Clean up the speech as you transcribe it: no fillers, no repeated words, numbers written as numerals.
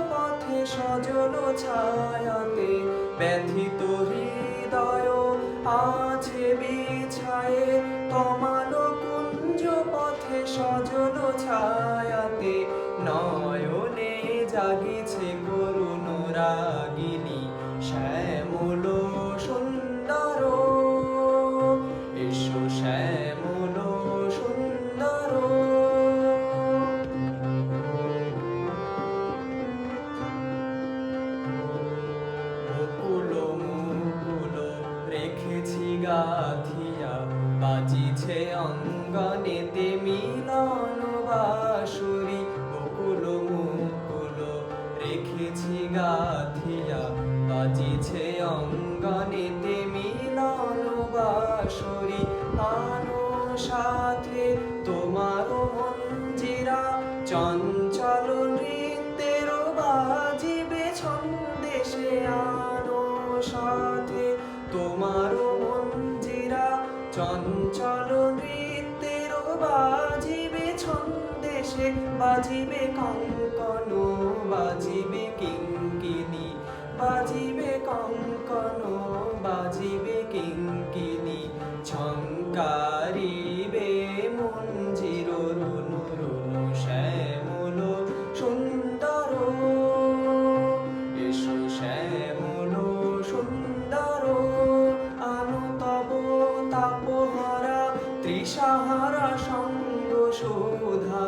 পথে সজল ছায়াতে ব্যথিত হৃদয় আছে বিছায়ে তমাল কুঞ্জ পথে সজল ছায়াতে নয়নে জাগিছে করুণ রাগিনী শ্যামল সুন্দর এসো শ্যামল সুন্দর মুকুল মুকুল রেখেছি গাথিয়া বাজিছে অঙ্গনেতে মিলন বাঁশুরি মুকুল মুকুল রেখেছি গাথিয়া বাজিছে অঙ্গনেতে মিলন বাঁশুরি আনো সাথে তোমার মঞ্জিরা চঞ্চল নৃত্যের বাজিবে ছন্দেশে আনো সাথে তোমার মঞ্জিরা চঞ্চল নৃত্যের বাজিবে ছন্দেশে বাজিবে কঙ্কন বাজিবে কিঙ্কিনী বাজিবে কঙ্কন বাজিবে কিঙ্কিনী ঝঙ্কারিবে মঞ্জির রুনু রুনু শ্যামল সুন্দর এসো শ্যামল সুন্দর আনো তব তাপহারা তৃষাহারা সঙ্গ সুধা